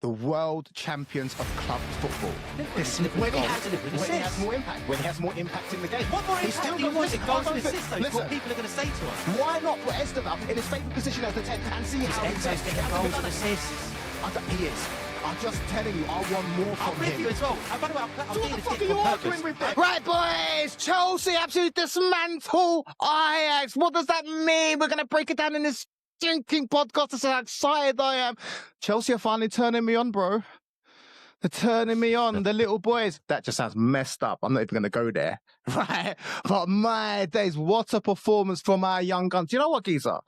the world champions of club football. When he has more impact. When he has more impact in the game. What more impact do you want in goals and assists, though? Is what people are going to say to us. Why not put Estevão in his favourite position as the 10 and see how he Enzo's getting goals and assists. He is. I'm just telling you, I want more from him. I'm with you as well. So what the fuck are you arguing with then? Right, boys, Chelsea absolutely dismantle Ajax. What does that mean? We're going to break it down in this stinking podcast. That's how excited I am. Chelsea are finally turning me on, bro. They're turning me on, the little boys. That just sounds messed up. I'm not even going to go there, right? But my days, what a performance from our young guns. Do you know what, geezer?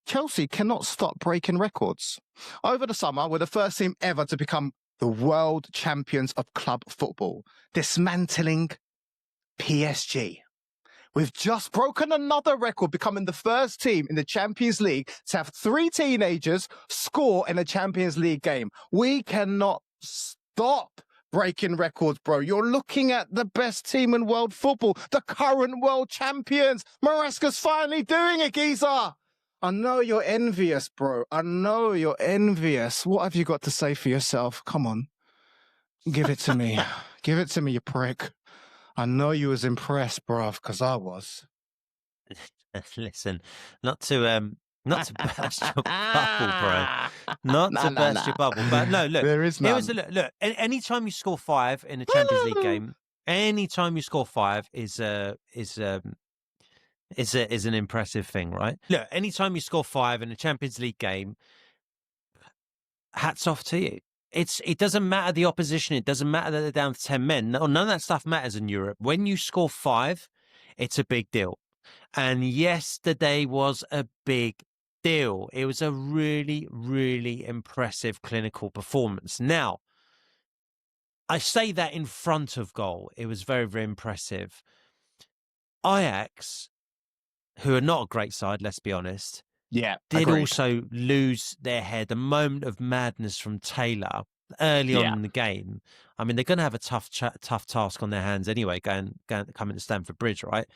Chelsea cannot stop breaking records. Over the summer, we're the first team ever to become the world champions of club football, dismantling PSG. We've just broken another record, becoming the first team in the Champions League to have 3 teenagers score in a Champions League game. We cannot stop breaking records, bro. You're looking at the best team in world football, the current world champions. Maresca's finally doing it, geezer. I know you're envious, bro. I know you're envious. What have you got to say for yourself? Come on. Give it to me. Give it to me, you prick. I know you was impressed, bruv, because I was. Listen, not to burst your bubble, bro. Not to burst your bubble. But no, look. There is none. Look, anytime you score 5 in a Champions League game, anytime you score 5 is an impressive thing, right? Look, anytime you score 5 in a Champions League game, hats off to you. It doesn't matter the opposition. It doesn't matter that they're down to 10 men. None of that stuff matters in Europe. When you score 5, it's a big deal. And yesterday was a big deal. It was a really, really impressive clinical performance. Now, I say that in front of goal. It was very, very impressive. Ajax, who are not a great side, let's be honest, did also lose their head. A moment of madness from Taylor early on in the game. I mean, they're going to have a tough task on their hands anyway, coming to Stamford Bridge, right?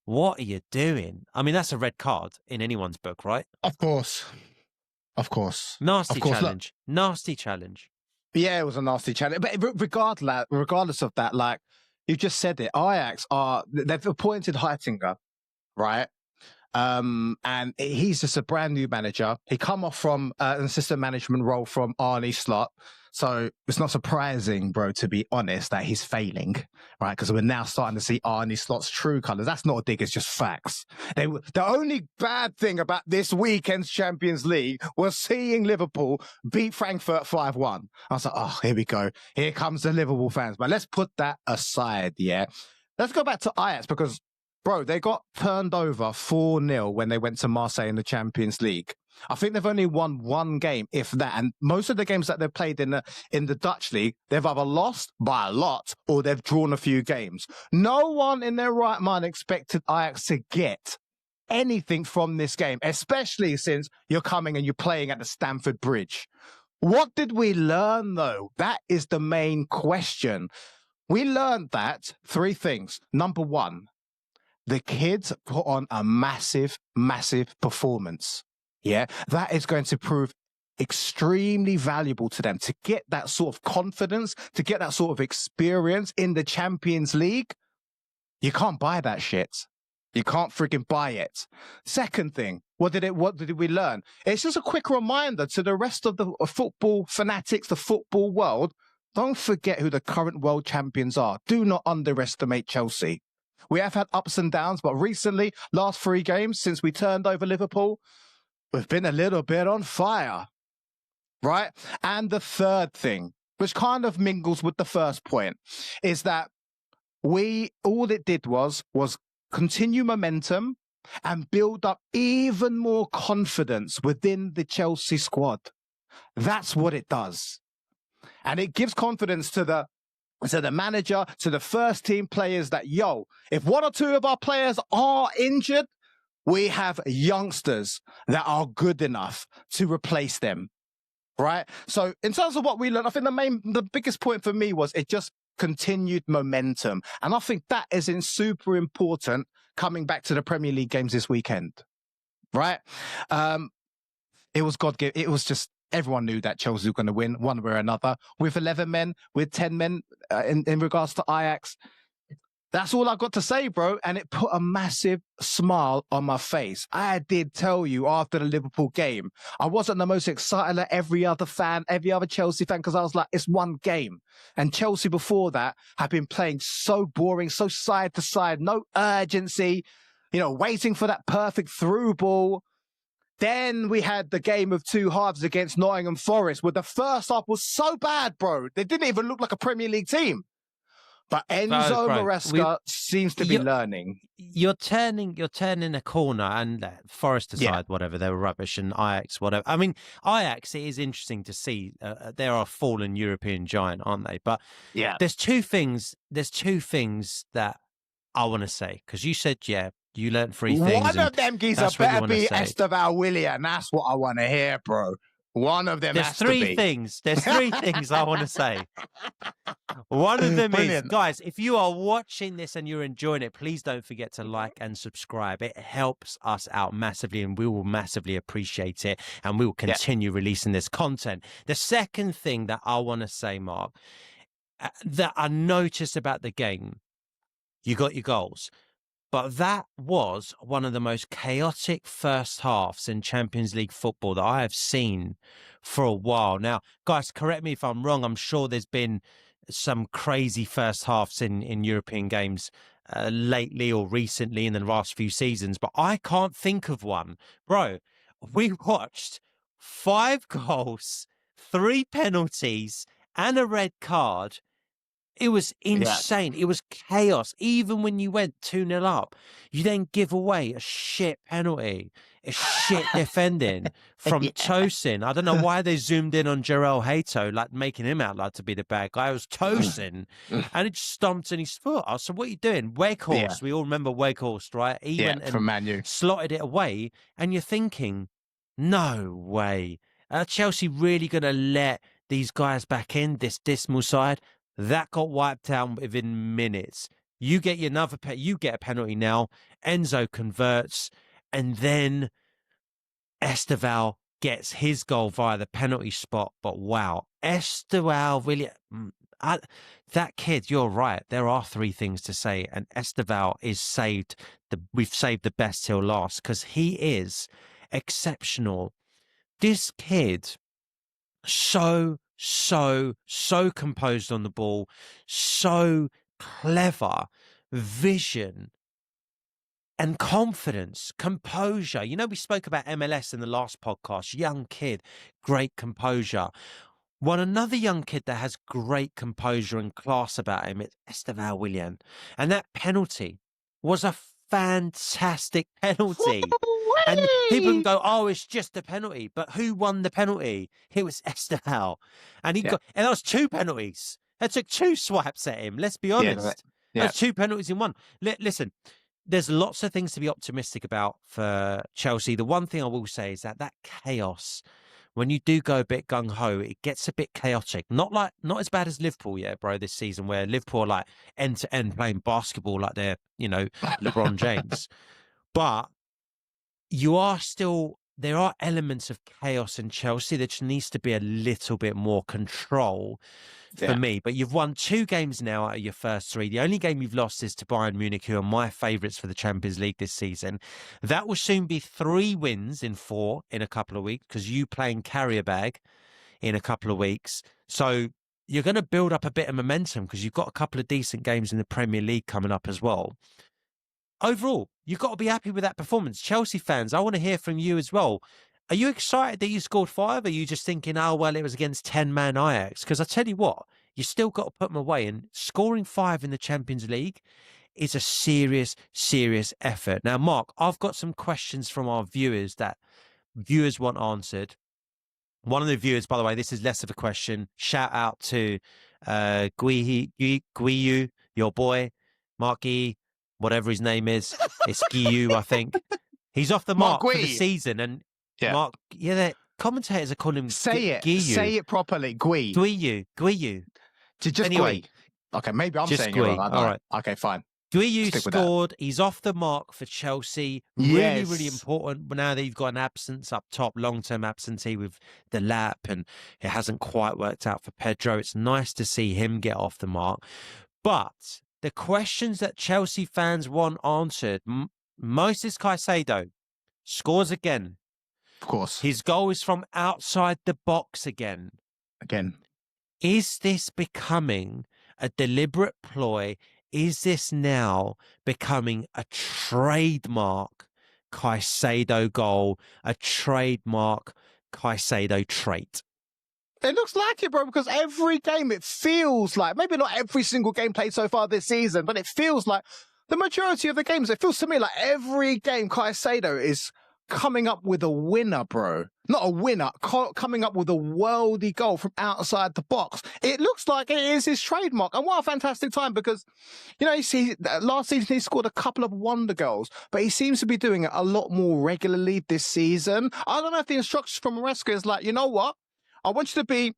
What are you doing? I mean, that's a red card in anyone's book, right? Of course. Nasty challenge. Look, nasty challenge. Yeah, it was a nasty challenge. But regardless of that, like you just said it, Ajax they've appointed Heitinga, right? And he's just a brand new manager. He come off from an assistant management role from Arne Slot. So it's not surprising, bro, to be honest, that he's failing, right? Because we're now starting to see Arne Slot's true colours. That's not a dig, it's just facts. The only bad thing about this weekend's Champions League was seeing Liverpool beat Frankfurt 5-1. I was like, oh, here we go. Here comes the Liverpool fans. But let's put that aside, yeah? Let's go back to Ajax because, bro, they got turned over 4-0 when they went to Marseille in the Champions League. I think they've only won 1 game, if that. And most of the games that they've played in the Dutch league, they've either lost by a lot or they've drawn a few games. No one in their right mind expected Ajax to get anything from this game, especially since you're coming and you're playing at the Stamford Bridge. What did we learn, though? That is the main question. We learned that 3 things. Number 1, the kids put on a massive, massive performance. Yeah, that is going to prove extremely valuable to them to get that sort of confidence, to get that sort of experience in the Champions League. You can't buy that shit. You can't freaking buy it. Second thing, what did we learn? It's just a quick reminder to the rest of the football fanatics, the football world. Don't forget who the current world champions are. Do not underestimate Chelsea. We have had ups and downs, but recently, last 3 games since we turned over Liverpool, we've been a little bit on fire, right? And the third thing, which kind of mingles with the first point, is that all it did was continue momentum and build up even more confidence within the Chelsea squad. That's what it does. And it gives confidence to the manager, to the first team players that, if 1 or 2 of our players are injured, we have youngsters that are good enough to replace them, right? So in terms of what we learned, I think the biggest point for me was it just continued momentum. And I think that is super important coming back to the Premier League games this weekend, right? It was God-given. It was just everyone knew that Chelsea were going to win one way or another. With 11 men, with 10 men in regards to Ajax. That's all I got to say, bro. And it put a massive smile on my face. I did tell you after the Liverpool game, I wasn't the most excited like every other Chelsea fan, because I was like, it's one game. And Chelsea before that have been playing so boring, so side to side, no urgency, waiting for that perfect through ball. Then we had the game of two halves against Nottingham Forest, where the first half was so bad, bro. They didn't even look like a Premier League team. But Enzo Maresca seems to be learning. You're turning a corner, and Forest aside, whatever, they were rubbish, and Ajax, whatever. I mean, Ajax, it is interesting to see. They're a fallen European giant, aren't they? But there's two things that I want to say, because you said, you learned three things. One of them geezers better be Estevão Willian. That's what I want to hear, bro. One of them has to be. There's three things I want to say. One of them is, guys, if you are watching this and you're enjoying it, please don't forget to like and subscribe. It helps us out massively, and we will massively appreciate it, and we will continue releasing this content. The second thing that I want to say, Mark, that I noticed about the game, you got your goals. But that was one of the most chaotic first halves in Champions League football that I have seen for a while. Now, guys, correct me if I'm wrong. I'm sure there's been some crazy first halves in European games lately or recently in the last few seasons, but I can't think of one. Bro, we watched 5 goals, 3 penalties, and a red card. It was insane. It was chaos. Even when you went 2-0 up, you then give away a shit penalty, a shit defending from Tosin. I don't know why they zoomed in on Jerell Hato, like making him out like to be the bad guy. It was Tosin, and it just stomped in his foot. I said, what are you doing? Weghorst, we all remember Weghorst, right? He went and from Man U. slotted it away, and you're thinking, no way. Are Chelsea really going to let these guys back in, this dismal side? That got wiped out within minutes. You get you get a penalty now. Enzo converts, and then Estevão gets his goal via the penalty spot. But wow, Estevão Willian, that kid, you're right. There are 3 things to say, and Estevão is saved. We've saved the best till last, because he is exceptional. This kid, so composed on the ball, so clever, vision and confidence, composure. We spoke about MLS in the last podcast. Young kid, great composure. Another young kid that has great composure and class about him is Estevão Willian. And that penalty was a fantastic penalty. And people can go, oh, it's just a penalty. But who won the penalty? It was Estevão. And and that was 2 penalties. That took 2 swipes at him. Let's be honest. That's 2 penalties in one. Listen, there's lots of things to be optimistic about for Chelsea. The one thing I will say is that chaos, when you do go a bit gung-ho, it gets a bit chaotic. Not as bad as Liverpool, bro, this season, where Liverpool are like end-to-end playing basketball like they're, LeBron James. But there are elements of chaos in Chelsea. There just needs to be a little bit more control for me. But you've won 2 games now out of your first 3. The only game you've lost is to Bayern Munich, who are my favourites for the Champions League this season. That will soon be 3 wins in 4 in a couple of weeks, because you playing carrier bag in a couple of weeks. So you're going to build up a bit of momentum, because you've got a couple of decent games in the Premier League coming up as well. Overall, you've got to be happy with that performance. Chelsea fans, I want to hear from you as well. Are you excited that you scored 5? Or are you just thinking, oh, well, it was against 10-man Ajax? Because I tell you what, you still got to put them away. And scoring 5 in the Champions League is a serious, serious effort. Now, Mark, I've got some questions from our viewers that viewers want answered. One of the viewers, by the way, this is less of a question. Shout out to Guiyu, your boy, Marky, whatever his name is. It's Guiyu, I think. He's off the mark for the season. And Mark, the commentators are calling him Guiyu. Say it properly. Guiyu. Just anyway. Gui. Okay, maybe I'm saying it wrong. All right. Okay, fine. Guiu Stick with that. scored. He's off the mark for Chelsea. Really, really Yes. important now that you've got an absence up top, long-term absentee with the lap, and it hasn't quite worked out for Pedro. It's nice to see him get off the mark. But the questions that Chelsea fans want answered, Moisés Caicedo scores again. Of course. His goal is from outside the box again. Again. Is this becoming a deliberate ploy? Is this now becoming a trademark Caicedo goal, a trademark Caicedo trait? It looks like it, bro, because every game it feels like, maybe not every single game played so far this season, but it feels like the majority of the games, it feels to me like every game Caicedo is coming up with a winner, bro. Not a winner, coming up with a worldy goal from outside the box. It looks like it is his trademark. And what a fantastic time, because, you know, you see, last season he scored a couple of wonder goals, but he seems to be doing it a lot more regularly this season. I don't know if the instructions from Maresca is like, you know what? I want you to be,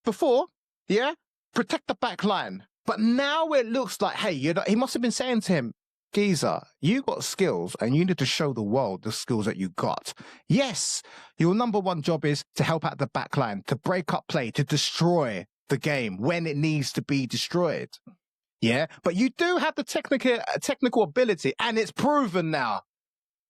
before, yeah, protect the back line. But now it looks like, hey, you know, he must have been saying to him, Geezer, you got skills and you need to show the world the skills that you got. Yes, your number one job is to help out the back line, to break up play, to destroy the game when it needs to be destroyed. Yeah, but you do have the technical ability, and it's proven now.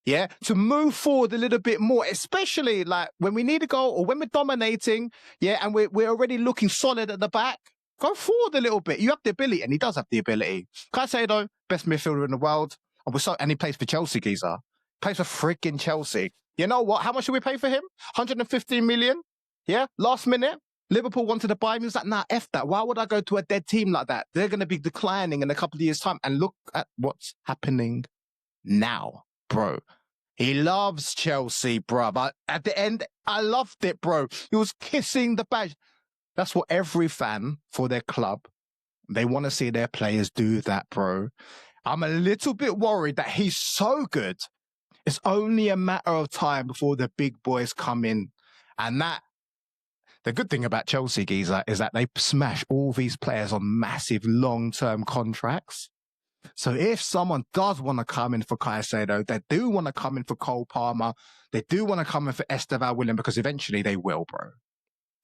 Yeah, to move forward a little bit more, especially like when we need a goal or when we're dominating. Yeah, and we're already looking solid at the back. Go forward a little bit. You have the ability, and he does have the ability. Caicedo, best midfielder in the world. And he plays for Chelsea, Geezer. Plays for freaking Chelsea. You know what? How much should we pay for him? 115 million? Yeah? Last minute, Liverpool wanted to buy him. He was like, nah, F that. Why would I go to a dead team like that? They're going to be declining in a couple of years' time. And look at what's happening now, bro. He loves Chelsea, bro. But at the end, I loved it, bro. He was kissing the badge. That's what every fan for their club, they want to see their players do that, bro. I'm a little bit worried that he's so good. It's only a matter of time before the big boys come in. And the good thing about Chelsea, Geezer, is that they smash all these players on massive long-term contracts. So if someone does want to come in for Caicedo, they do want to come in for Cole Palmer, they do want to come in for Estevão Willian, because eventually they will, bro.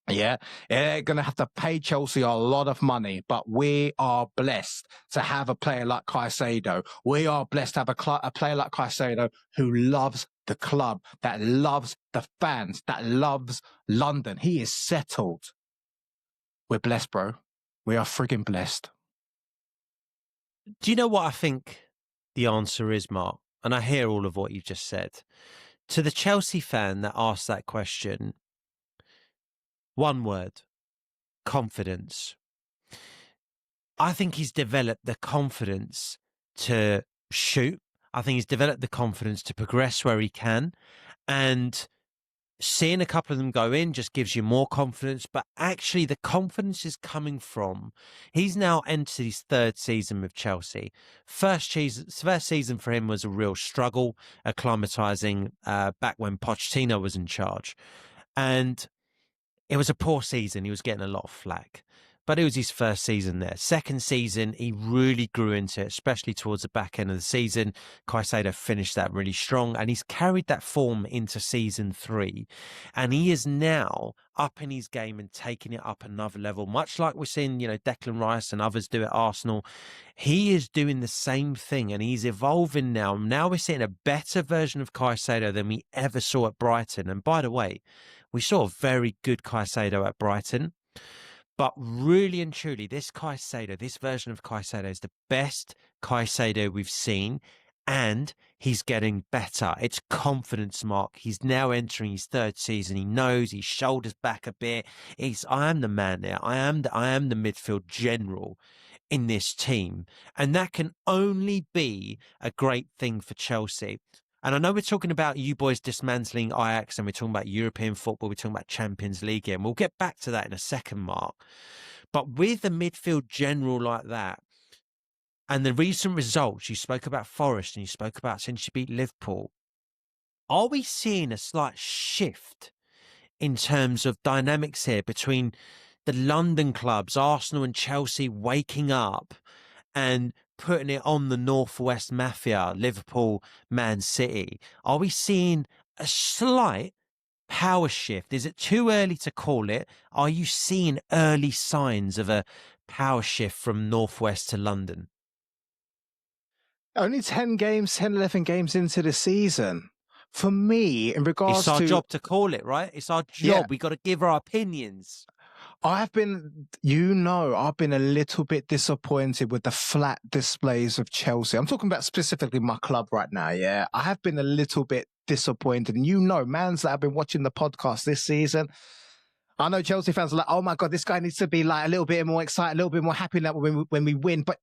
Yeah, they're going to have to pay Chelsea a lot of money, but we are blessed to have a player like Caicedo. We are blessed to have a player like Caicedo who loves the club, that loves the fans, that loves London. He is settled. We're blessed, bro. We are friggin' blessed. Do you know what I think the answer is, Mark? And I hear all of what you've just said. To the Chelsea fan that asked that question, one word: confidence. I think he's developed the confidence to shoot. I think he's developed the confidence to progress where he can. And seeing a couple of them go in just gives you more confidence. But actually, the confidence is coming from, he's now entered his third season with Chelsea. First season for him was a real struggle, acclimatizing back when Pochettino was in charge. And it was a poor season. He was getting a lot of flack. But it was his first season there. Second season, he really grew into it, especially towards the back end of the season. Caicedo finished that really strong, and he's carried that form into season 3. And he is now up in his game and taking it up another level, much like we're seeing, you know, Declan Rice and others do at Arsenal. He is doing the same thing, and he's evolving now. Now we're seeing a better version of Caicedo than we ever saw at Brighton. And by the way, we saw a very good Caicedo at Brighton. But really and truly, this Caicedo, this version of Caicedo is the best Caicedo we've seen, and he's getting better. It's confidence, Mark. He's now entering his third season. He knows his shoulders back a bit. I am the man there. I am the midfield general in this team. And that can only be a great thing for Chelsea. And I know we're talking about you boys dismantling Ajax, and we're talking about European football, we're talking about Champions League, and we'll get back to that in a second, Mark. But with a midfield general like that, and the recent results, you spoke about Forest and you spoke about since you beat Liverpool, are we seeing a slight shift in terms of dynamics here between the London clubs, Arsenal and Chelsea, waking up and putting it on the Northwest Mafia, Liverpool, Man City? Are we seeing a slight power shift? Is it too early to call it? Are you seeing early signs of a power shift from Northwest to London? Only 10 games, 10, 11 games into the season. For me, in regards It's our to... job to call it, right? It's our job. Yeah. We got to give our opinions. I've been a little bit disappointed with the flat displays of Chelsea. I'm talking about specifically my club right now, yeah? I have been a little bit disappointed. And mans that have been watching the podcast this season, I know Chelsea fans are like, oh my God, this guy needs to be like a little bit more excited, a little bit more happy when we win. But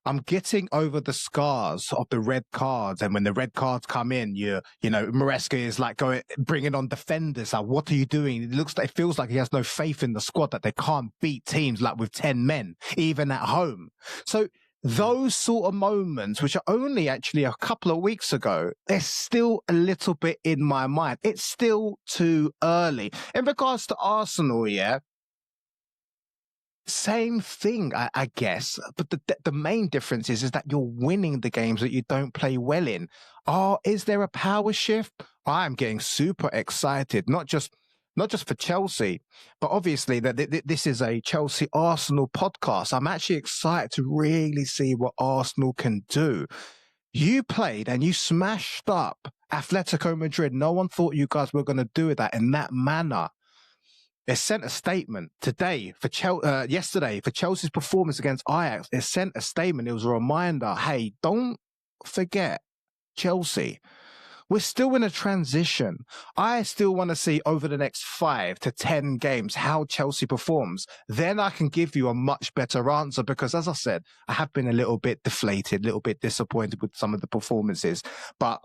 I'm getting over the scars of the red cards, and when the red cards come in, Maresca is like bringing on defenders. Like, what are you doing? It feels like he has no faith in the squad, that they can't beat teams like with 10 men, even at home. So those sort of moments, which are only actually a couple of weeks ago, they're still a little bit in my mind. It's still too early. In regards to Arsenal, yeah. Same thing, I guess, but the main difference is that you're winning the games that you don't play well in. Is there a power shift? I'm getting super excited, not just for Chelsea, but obviously that this is a Chelsea Arsenal podcast. I'm actually excited to really see what Arsenal can do. You played and you smashed up Atletico Madrid. No one thought you guys were going to do that in that manner. It sent a statement today yesterday for Chelsea's performance against Ajax. It sent a statement. It was a reminder. Hey, don't forget Chelsea. We're still in a transition. I still want to see over the next 5 to 10 games how Chelsea performs. Then I can give you a much better answer because, as I said, I have been a little bit deflated, a little bit disappointed with some of the performances. But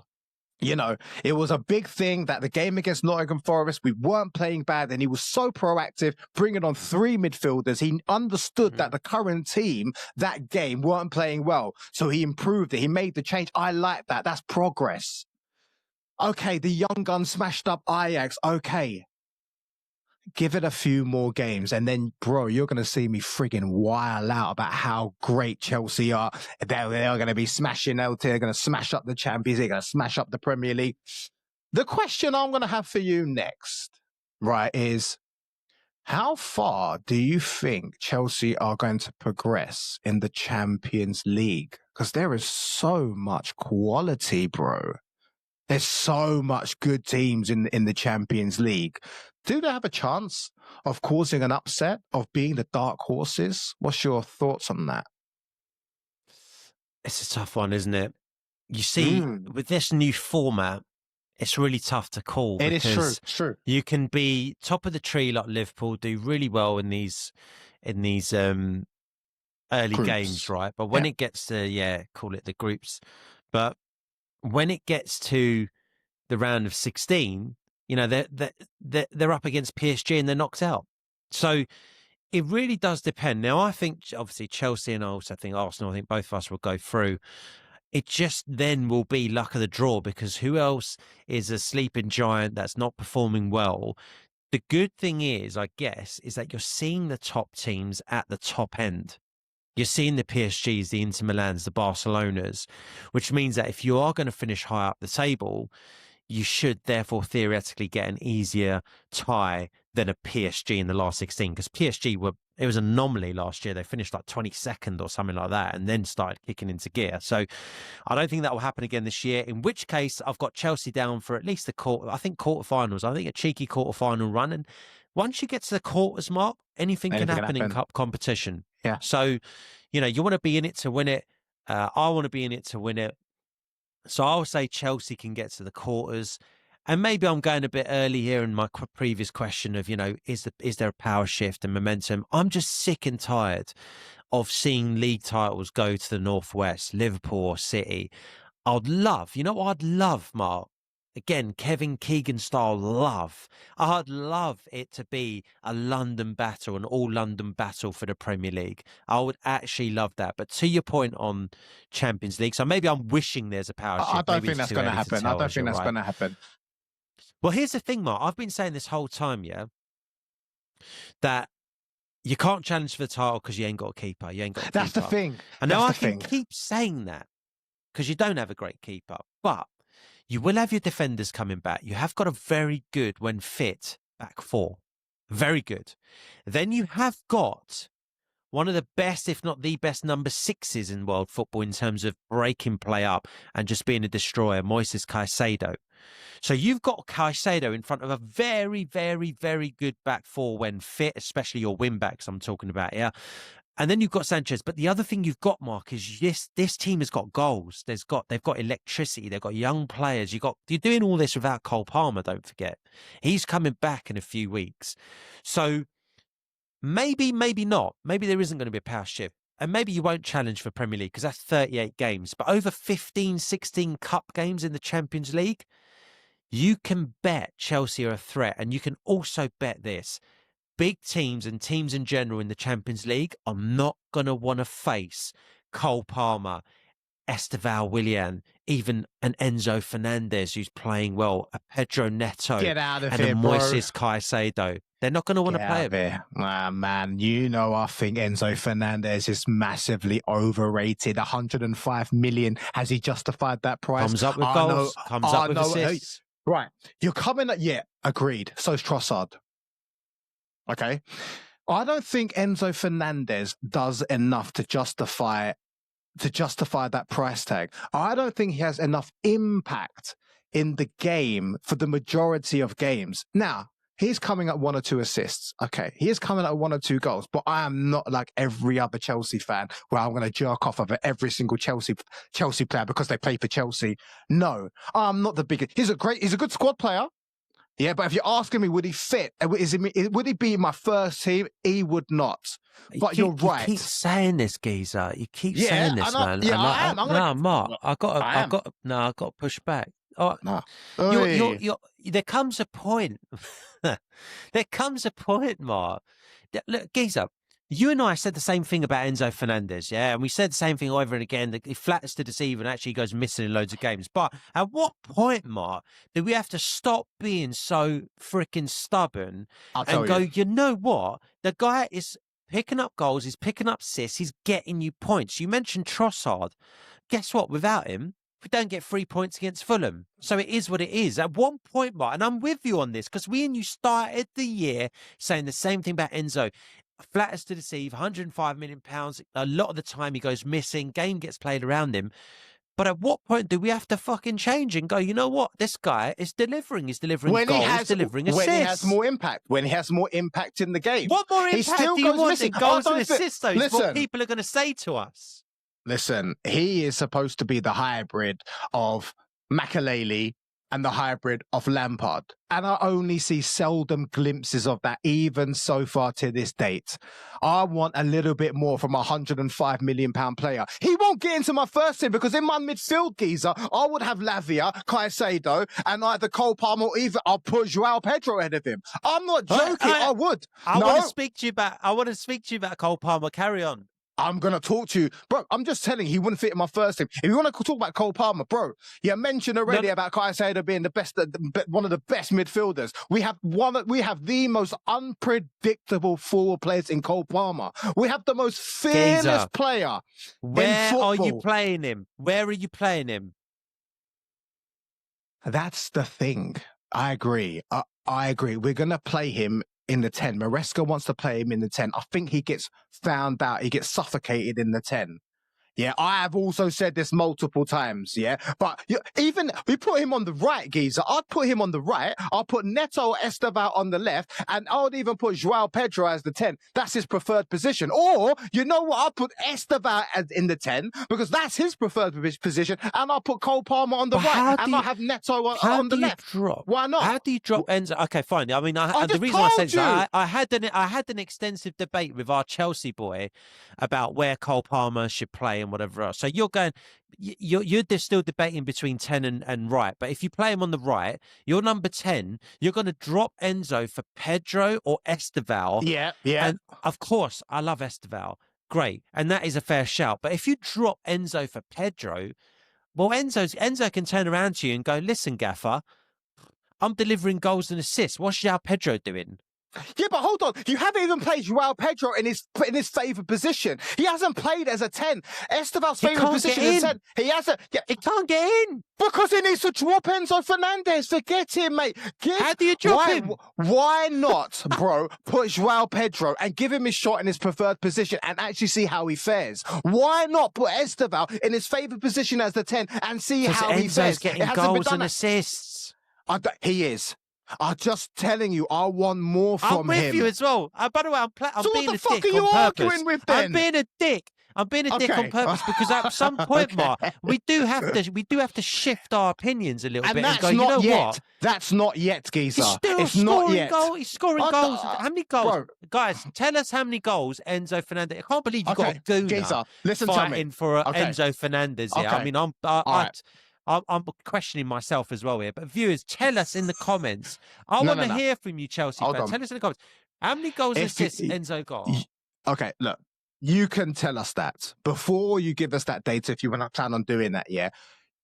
it was a big thing that the game against Nottingham Forest, we weren't playing bad, and he was so proactive, bringing on 3 midfielders. He understood that the current team that game weren't playing well, so he improved it. He made the change. I like that. That's progress. Okay, the young gun smashed up Ajax. Okay. Give it a few more games, and then, bro, you're going to see me frigging wild out about how great Chelsea are. They're going to be smashing LT. They're going to smash up the Champions League. They're going to smash up the Premier League. The question I'm going to have for you next, right, is how far do you think Chelsea are going to progress in the Champions League? Because there is so much quality, bro. There's so much good teams in the Champions League. Do they have a chance of causing an upset, of being the dark horses? What's your thoughts on that? It's a tough one, isn't it? You see, with this new format, it's really tough to call. It is true. You can be top of the tree like Liverpool, do really well in these early Groups. games, right? But when it gets to, call it the groups, but when it gets to the round of 16, they're up against PSG and they're knocked out. So it really does depend. Now, I think obviously Chelsea, and I also think Arsenal, I think both of us will go through. It just then will be luck of the draw, because who else is a sleeping giant that's not performing well? The good thing is, I guess, is that you're seeing the top teams at the top end. You're seeing the PSGs, the Inter Milans, the Barcelonas, which means that if you are going to finish high up the table, you should therefore theoretically get an easier tie than a PSG in the last 16, because PSG it was an anomaly last year. They finished like 22nd or something like that and then started kicking into gear. So I don't think that will happen again this year, in which case I've got Chelsea down for at least quarterfinals. I think a cheeky quarterfinal run. And once you get to the quarters mark, anything can happen in cup competition. Yeah. So, you want to be in it to win it. I want to be in it to win it. So I'll say Chelsea can get to the quarters. And maybe I'm going a bit early here in my previous question of, is there a power shift and momentum? I'm just sick and tired of seeing league titles go to the Northwest, Liverpool or City. I'd love, Mark? Again, Kevin Keegan style love. I'd love it to be a London battle, an all-London battle for the Premier League. I would actually love that. But to your point on Champions League, so maybe I'm wishing there's a power shift. I don't think that's going to happen. I don't think that's going to happen. Well, here's the thing, Mark. I've been saying this whole time, that you can't challenge for the title because you ain't got a keeper. You ain't got a That's keeper. the thing. And now I That's the can thing. keep saying that because you don't have a great keeper, but you will have your defenders coming back. You have got a very good, when fit, back four. Very good. Then you have got one of the best, if not the best, number sixes in world football in terms of breaking play up and just being a destroyer, Moisés Caicedo. So you've got Caicedo in front of a very, very, very good back four when fit, especially your wing backs I'm talking about here. And then you've got Sanchez. But the other thing you've got, Mark, is this team has got goals. They've got electricity. They've got young players. You're doing all this without Cole Palmer, don't forget. He's coming back in a few weeks. So maybe not. Maybe there isn't going to be a power shift. And maybe you won't challenge for Premier League because that's 38 games. But over 15, 16 cup games in the Champions League, you can bet Chelsea are a threat. And you can also bet this. Big teams and teams in general in the Champions League are not going to want to face Cole Palmer, Estevão Willian, even an Enzo Fernández who's playing well, a Pedro Neto, Get out of and here, a bro. Moisés Caicedo. They're not going to want to play him. Ah, man, I think Enzo Fernández is massively overrated. 105 million. Has he justified that price? Comes up with goals, comes up with assists. Right. You're coming at, agreed. So's Trossard. Okay. I don't think Enzo Fernández does enough to justify that price tag. I don't think he has enough impact in the game for the majority of games. Now, he's coming at 1 or 2 assists. Okay. He is coming at 1 or 2 goals, but I am not like every other Chelsea fan where I'm going to jerk off over every single Chelsea player because they play for Chelsea. No, I'm not the biggest. He's a good squad player. Yeah, but if you're asking me, would he fit? Would he be my first team? He would not. But you're right. You keep saying this, geezer. You keep saying this, man. Yeah, I am. No, Mark, I got to push back. Oh, no. There comes a point. There comes a point, Mark. Look, geezer. You and I said the same thing about Enzo Fernández, yeah? And we said the same thing over and again, that he flatters to deceive and actually goes missing in loads of games. But at what point, Mark, do we have to stop being so freaking stubborn and go, you know what? The guy is picking up goals, he's picking up assists, he's getting you points. You mentioned Trossard. Guess what? Without him, we don't get 3 points against Fulham. So it is what it is. At one point, Mark, and I'm with you on this, because we and you started the year saying the same thing about Enzo. Flatters to deceive, £105 million. A lot of the time he goes missing. Game gets played around him. But at what point do we have to fucking change and go, you know what? This guy is delivering. He's delivering goals, he's delivering assists. When he has more impact. When he has more impact in the game. What more impact do you want in goals and assists, though? It's what people are going to say to us. Listen, he is supposed to be the hybrid of Makelele and the hybrid of Lampard. And I only see seldom glimpses of that, even so far to this date. I want a little bit more from a £105 million player. He won't get into my first team because in my midfield, geezer, I would have Lavia, Caicedo, and either Cole Palmer or even I'll put João Pedro ahead of him. I'm not joking. I would. I want to speak to you about Cole Palmer. Carry on. I'm going to talk to you. Bro, I'm just telling you, he wouldn't fit in my first team. If you want to talk about Cole Palmer, bro, you mentioned already about Caicedo being the best, one of the best midfielders. We have the most unpredictable forward players in Cole Palmer. We have the most fearless player Where in football. are you playing him? Where are you playing him? That's the thing. I agree. I agree. We're going to play him in the 10. Maresca wants to play him in the 10. I think he gets found out. He gets suffocated in the 10. Yeah, I have also said this multiple times, yeah? But even, we put him on the right, geezer. I'd put him on the right. I'll put Neto or Estevão on the left. And I would even put João Pedro as the 10. That's his preferred position. Or, you know what? I'll put Estevão in the 10 because that's his preferred position. And I'll put Cole Palmer on the right. And I'll have Neto on the left. Why not? How do you drop Enzo? Okay, fine. I mean, the reason I said that, I had an extensive debate with our Chelsea boy about where Cole Palmer should play and whatever else. So you're still debating between 10 and right. But if you play him on the right, you're number 10. You're going to drop Enzo for Pedro or Estevão. Yeah. And of course, I love Estevão. Great. And that is a fair shout. But if you drop Enzo for Pedro, well, Enzo can turn around to you and go, listen, Gaffer, I'm delivering goals and assists. What's João Pedro doing? Yeah, but hold on. You haven't even played João Pedro in his favoured position. He hasn't played as a 10. Esteval's favoured position is 10. He hasn't. Yeah. He can't get in. Because he needs to drop Enzo Fernández. Forget him, mate. How do you drop him? Why not, bro, put João Pedro and give him his shot in his preferred position and actually see how he fares? Why not put Estevão in his favoured position as the 10 and see how he fares? Enzo's getting goals and assists. He is. I'm just telling you, I want more from him. I'm with you as well. By the way, I'm being a dick on purpose. So what the fuck are you arguing with then? I'm being a dick. I'm being a dick on purpose because at some point, Mark, we do have to shift our opinions a little bit and go, you know what? That's not yet, Geezer. He's still scoring goals. He's scoring goals. How many goals? Bro. Guys, tell us how many goals Enzo Fernández. I can't believe you got a gooner fighting for Enzo Fernández here. I mean, I'm questioning myself as well here. But viewers, tell us in the comments. I want to hear from you, Chelsea fans. Tell us in the comments. How many goals and assists Enzo got? Okay, look. You can tell us that before you give us that data if you want to plan on doing that, yeah?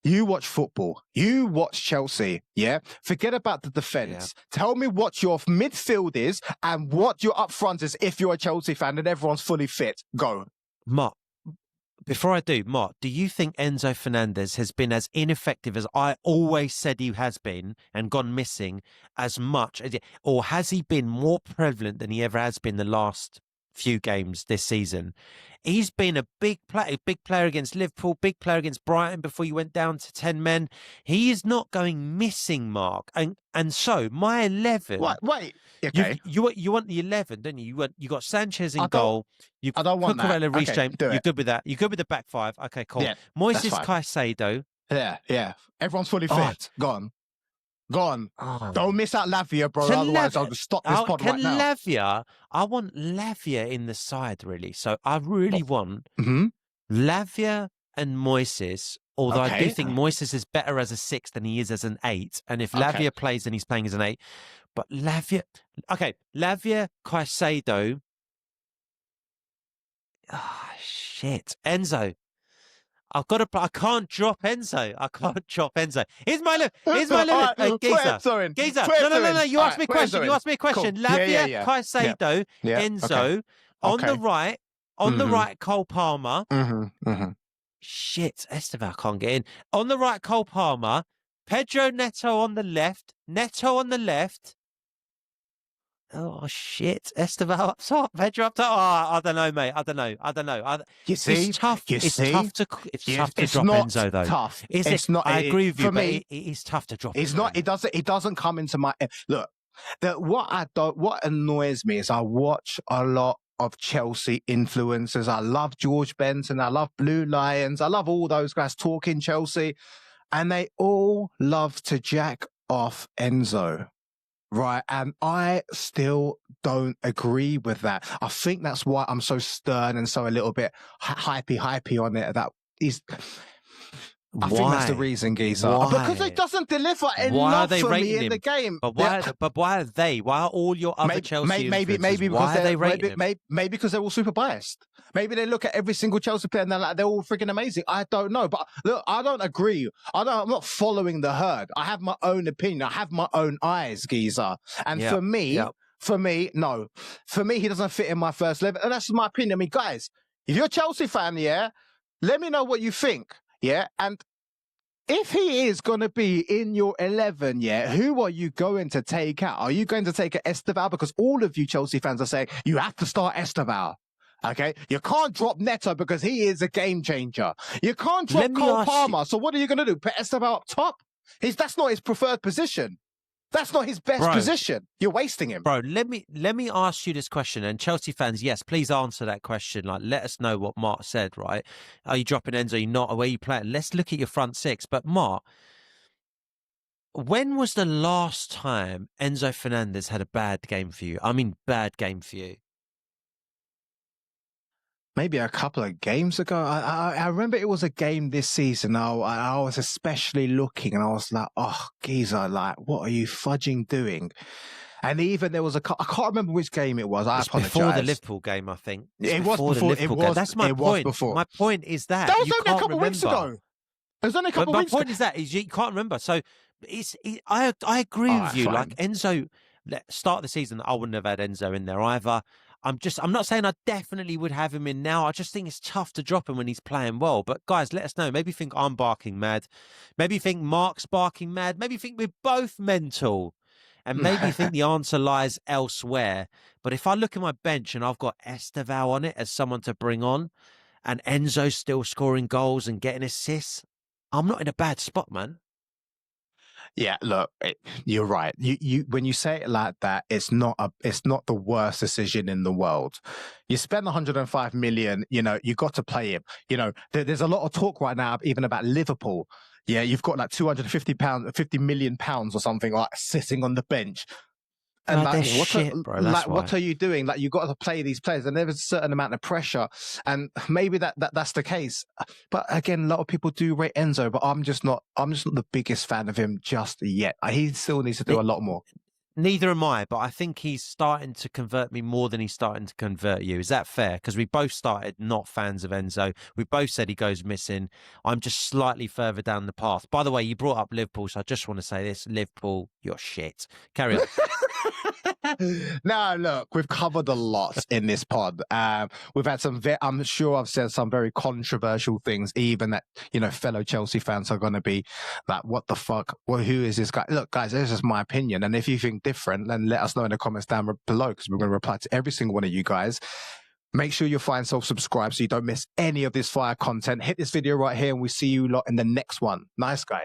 You watch football. You watch Chelsea, yeah? Forget about the defence. Yeah. Tell me what your midfield is and what your up front is if you're a Chelsea fan and everyone's fully fit. Go. Mark, before I do, Mark, do you think Enzo Fernández has been as ineffective as I always said he has been and gone missing as much? Or has he been more prevalent than he ever has been the last few games this season? He's been a big player against Liverpool, big player against Brighton before you went down to 10 men. He is not going missing, Mark. And so my 11. Wait. Okay. You want the 11, don't you? You got Sanchez in goal. I don't want that. Okay, you're good with that. You're good with the back five. Okay, cool. Yeah, Moisés Caicedo. Yeah. Everyone's fully fit. Gone. Oh. Don't miss out Lavia, bro. Otherwise, I'll just stop this pod right now. I want Lavia in the side, really. So I really want Lavia and Moisés, although I do think Moisés is better as a 6 than he is as an 8. And if Lavia plays, then he's playing as an 8. But Lavia, Caicedo. Shit. Enzo. I can't drop Enzo. Here's my limit. Geezer. No. You asked me a question. Lavia, Caicedo, Enzo. On the right, Cole Palmer. Shit, Estevão can't get in. On the right, Cole Palmer. Pedro Neto on the left. Oh, shit. Estevão up top. Pedro up top. Oh, I don't know, mate. I don't know. It's tough. It's tough to drop Enzo, though. Tough. It's not. I agree with you, but it is tough to drop. It's not. It doesn't come into my... Look, what annoys me is I watch a lot of Chelsea influencers. I love George Benson. I love Blue Lions. I love all those guys talking Chelsea. And they all love to jack off Enzo. Right, and I still don't agree with that. I think that's why I'm so stern and so a little bit hypey on it. I think that's the reason, Geezer. Because it doesn't deliver enough for me in the game. But why are they? Why are all your other Chelsea maybe because they're all super biased. Maybe they look at every single Chelsea player and they're like, they're all freaking amazing. I don't know. But look, I don't agree. I'm not following the herd. I have my own opinion. I have my own eyes, Geezer. And for me, no. For me, he doesn't fit in my first 11. And that's my opinion. I mean, guys, if you're a Chelsea fan, let me know what you think. Yeah, and if he is going to be in your 11, who are you going to take out? Are you going to take Estevão? Because all of you Chelsea fans are saying you have to start Estevão. Okay, you can't drop Neto because he is a game changer. You can't drop Cole Palmer. So what are you going to do? Put Estevão up top? That's not his preferred position. That's not his best position. You're wasting him. Bro, let me ask you this question. And Chelsea fans, yes, please answer that question. Like, let us know what Mark said, right? Are you dropping Enzo? Are you not? Where you playing? Let's look at your front six. But Mark, when was the last time Enzo Fernández had a bad game for you? I mean, bad game for you. Maybe a couple of games ago. I remember it was a game this season. I was especially looking and I was like, oh, Geezer, like, what are you fudging doing? And even there was I can't remember which game it was. I apologize. Before the Liverpool game, I think. It was before. That's my point. My point is that was only a couple of weeks ago. It was only a couple of weeks ago. My point is that you can't remember. So I agree with you. Fine. Like Enzo start of the season, I wouldn't have had Enzo in there either. I'm not saying I definitely would have him in now. I just think it's tough to drop him when he's playing well. But guys, let us know. Maybe you think I'm barking mad. Maybe you think Mark's barking mad. Maybe you think we're both mental. And maybe you think the answer lies elsewhere. But if I look at my bench and I've got Estevão on it as someone to bring on, and Enzo's still scoring goals and getting assists, I'm not in a bad spot, man. Yeah, look, you're right. You when you say it like that, it's not the worst decision in the world. You spend 105 million, you got to play him. There's a lot of talk right now, even about Liverpool. Yeah, you've got like 50 million pounds or something like sitting on the bench. And what are you doing? Like, you got to play these players, and there's a certain amount of pressure, and maybe that's the case. But again, a lot of people do rate Enzo, but I'm just not the biggest fan of him just yet. He still needs to do a lot more. Neither am I, but I think he's starting to convert me more than he's starting to convert you. Is that fair? Because we both started not fans of Enzo. We both said he goes missing. I'm just slightly further down the path. By the way, you brought up Liverpool, so I just want to say this. Liverpool, you're shit. Carry on. Now, look, we've covered a lot in this pod. We've had I'm sure I've said some very controversial things, even that, fellow Chelsea fans are going to be like, what the fuck? Well, who is this guy? Look, guys, this is my opinion. And if you think different, then let us know in the comments down below, because we're going to reply to every single one of you guys. Make sure you find self-subscribe so you don't miss any of this fire content. Hit this video right here, and we'll see you lot in the next one. Nice, guys.